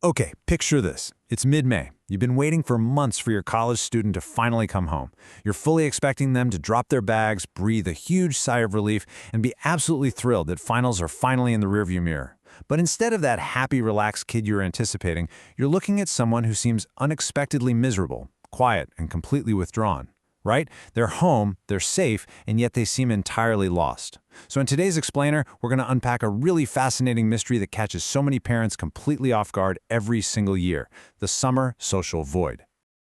Okay, picture this. It's mid-May. You've been waiting for months for your college student to finally come home. You're fully expecting them to drop their bags, breathe a huge sigh of relief, and be absolutely thrilled that finals are finally in the rearview mirror. But instead of that happy, relaxed kid you're anticipating, you're looking at someone who seems unexpectedly miserable, quiet, and completely withdrawn. Right? They're home, they're safe, and yet they seem entirely lost. So in today's Explainer, we're going to unpack a really fascinating mystery that catches so many parents completely off guard every single year: the summer social void.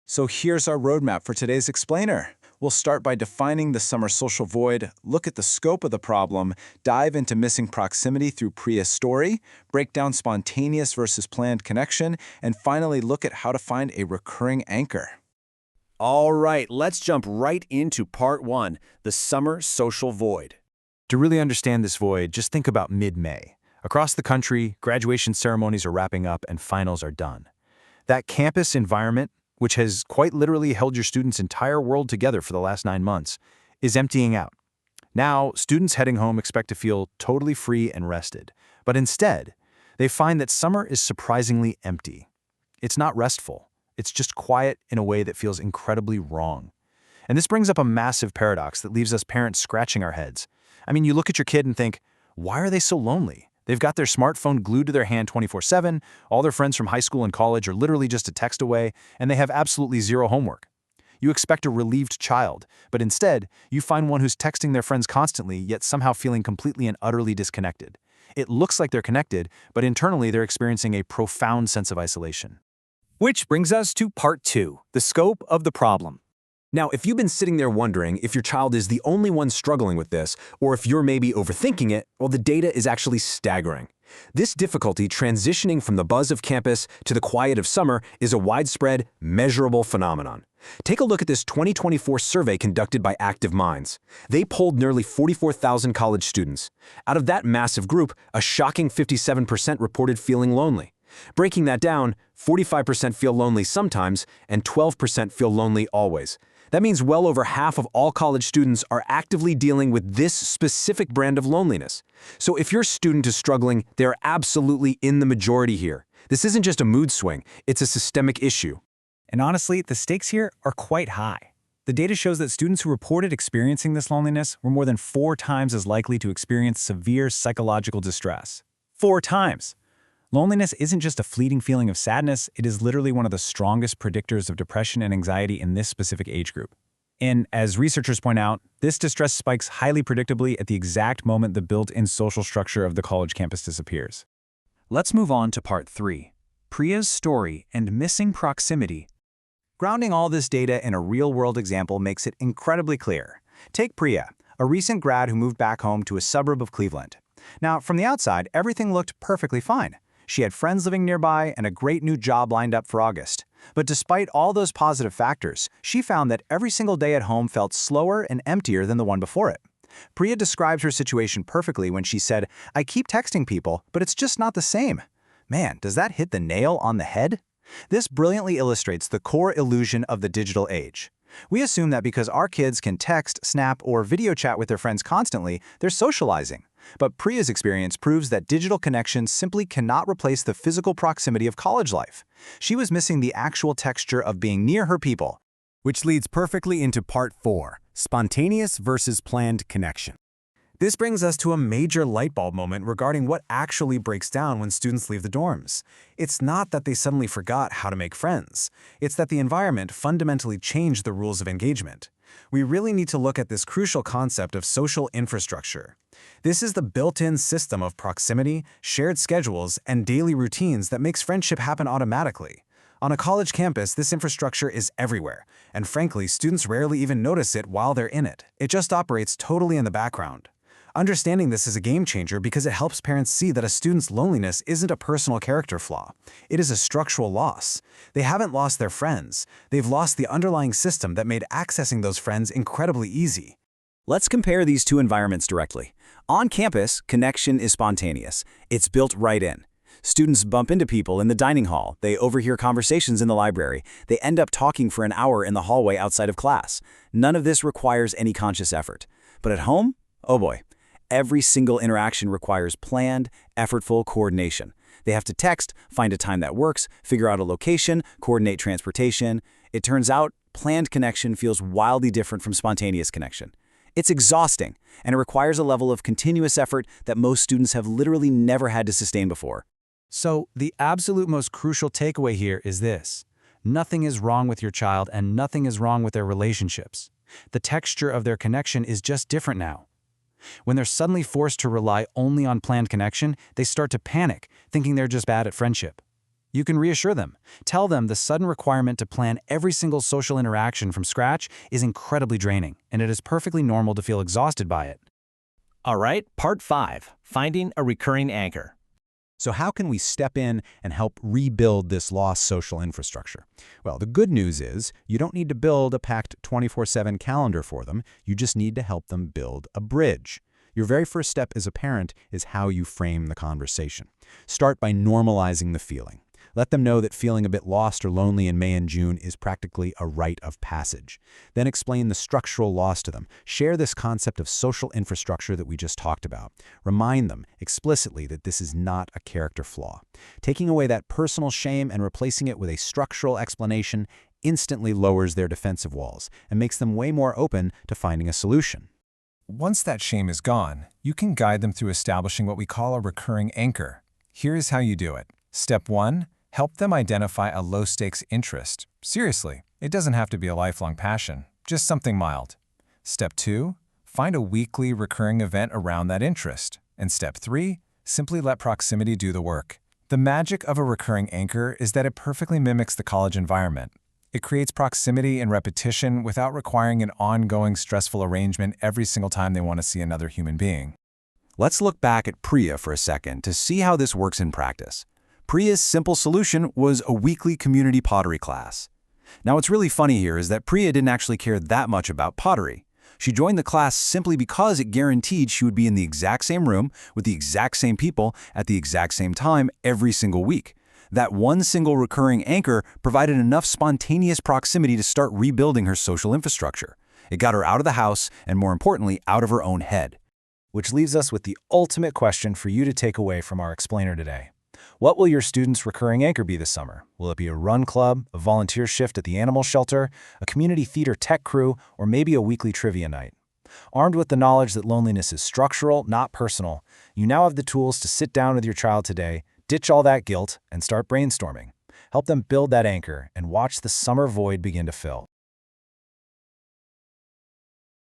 So here's our roadmap for today's Explainer. We'll start by defining the summer social void, look at the scope of the problem, dive into missing proximity through Priya's story, break down spontaneous versus planned connection, and finally look at how to find a recurring anchor. All right, let's jump right into part one, the summer social void. To really understand this void, just think about mid-May. Across the country, graduation ceremonies are wrapping up and finals are done. That campus environment, which has quite literally held your students' entire world together for the last 9 months, is emptying out. Now, students heading home expect to feel totally free and rested. But instead, they find that summer is surprisingly empty. It's not restful. It's just quiet in a way that feels incredibly wrong. And this brings up a massive paradox that leaves us parents scratching our heads. I mean, you look at your kid and think, why are they so lonely? They've got their smartphone glued to their hand 24/7, all their friends from high school and college are literally just a text away, and they have absolutely zero homework. You expect a relieved child, but instead, you find one who's texting their friends constantly, yet somehow feeling completely and utterly disconnected. It looks like they're connected, but internally they're experiencing a profound sense of isolation. Which brings us to part two, the scope of the problem. Now, if you've been sitting there wondering if your child is the only one struggling with this, or if you're maybe overthinking it, well, the data is actually staggering. This difficulty transitioning from the buzz of campus to the quiet of summer is a widespread, measurable phenomenon. Take a look at this 2024 survey conducted by Active Minds. They polled nearly 44,000 college students. Out of that massive group, a shocking 57% reported feeling lonely. Breaking that down, 45% feel lonely sometimes, and 12% feel lonely always. That means well over half of all college students are actively dealing with this specific brand of loneliness. So if your student is struggling, they're absolutely in the majority here. This isn't just a mood swing, it's a systemic issue. And honestly, the stakes here are quite high. The data shows that students who reported experiencing this loneliness were more than 4 times as likely to experience severe psychological distress. 4 times! Loneliness isn't just a fleeting feeling of sadness, it is literally one of the strongest predictors of depression and anxiety in this specific age group. And as researchers point out, this distress spikes highly predictably at the exact moment the built-in social structure of the college campus disappears. Let's move on to part 3, Priya's story and missing proximity. Grounding all this data in a real-world example makes it incredibly clear. Take Priya, a recent grad who moved back home to a suburb of Cleveland. Now, from the outside, everything looked perfectly fine. She had friends living nearby and a great new job lined up for August. But despite all those positive factors, she found that every single day at home felt slower and emptier than the one before it. Priya described her situation perfectly when she said, "I keep texting people, but it's just not the same." Man, does that hit the nail on the head? This brilliantly illustrates the core illusion of the digital age. We assume that because our kids can text, snap, or video chat with their friends constantly, they're socializing. But Priya's experience proves that digital connection simply cannot replace the physical proximity of college life. She was missing the actual texture of being near her people. Which leads perfectly into part 4, spontaneous versus planned connection. This brings us to a major light bulb moment regarding what actually breaks down when students leave the dorms. It's not that they suddenly forgot how to make friends. It's that the environment fundamentally changed the rules of engagement. We really need to look at this crucial concept of social infrastructure. This is the built-in system of proximity, shared schedules, and daily routines that makes friendship happen automatically. On a college campus, this infrastructure is everywhere, and frankly, students rarely even notice it while they're in it. It just operates totally in the background. Understanding this is a game changer because it helps parents see that a student's loneliness isn't a personal character flaw. It is a structural loss. They haven't lost their friends. They've lost the underlying system that made accessing those friends incredibly easy. Let's compare these two environments directly. On campus, connection is spontaneous. It's built right in. Students bump into people in the dining hall. They overhear conversations in the library. They end up talking for an hour in the hallway outside of class. None of this requires any conscious effort. But at home? Oh boy. Every single interaction requires planned, effortful coordination. They have to text, find a time that works, figure out a location, coordinate transportation. It turns out, planned connection feels wildly different from spontaneous connection. It's exhausting, and it requires a level of continuous effort that most students have literally never had to sustain before. So, the absolute most crucial takeaway here is this. Nothing is wrong with your child and nothing is wrong with their relationships. The texture of their connection is just different now. When they're suddenly forced to rely only on planned connection, they start to panic, thinking they're just bad at friendship. You can reassure them. Tell them the sudden requirement to plan every single social interaction from scratch is incredibly draining, and it is perfectly normal to feel exhausted by it. All right, part 5, finding a recurring anchor. So how can we step in and help rebuild this lost social infrastructure? Well, the good news is you don't need to build a packed 24/7 calendar for them. You just need to help them build a bridge. Your very first step as a parent is how you frame the conversation. Start by normalizing the feeling. Let them know that feeling a bit lost or lonely in May and June is practically a rite of passage. Then explain the structural loss to them. Share this concept of social infrastructure that we just talked about. Remind them explicitly that this is not a character flaw. Taking away that personal shame and replacing it with a structural explanation instantly lowers their defensive walls and makes them way more open to finding a solution. Once that shame is gone, you can guide them through establishing what we call a recurring anchor. Here is how you do it. Step 1. Help them identify a low-stakes interest. Seriously, it doesn't have to be a lifelong passion, just something mild. Step 2. Find a weekly recurring event around that interest. And Step 3. Simply let proximity do the work. The magic of a recurring anchor is that it perfectly mimics the college environment. It creates proximity and repetition without requiring an ongoing stressful arrangement every single time they want to see another human being. Let's look back at Priya for a second to see how this works in practice. Priya's simple solution was a weekly community pottery class. Now what's really funny here is that Priya didn't actually care that much about pottery. She joined the class simply because it guaranteed she would be in the exact same room with the exact same people at the exact same time every single week. That one single recurring anchor provided enough spontaneous proximity to start rebuilding her social infrastructure. It got her out of the house and, more importantly, out of her own head. Which leaves us with the ultimate question for you to take away from our explainer today. What will your students' recurring anchor be this summer? Will it be a run club, a volunteer shift at the animal shelter, a community theater tech crew, or maybe a weekly trivia night? Armed with the knowledge that loneliness is structural, not personal, you now have the tools to sit down with your child today, ditch all that guilt, and start brainstorming. Help them build that anchor and watch the summer void begin to fill.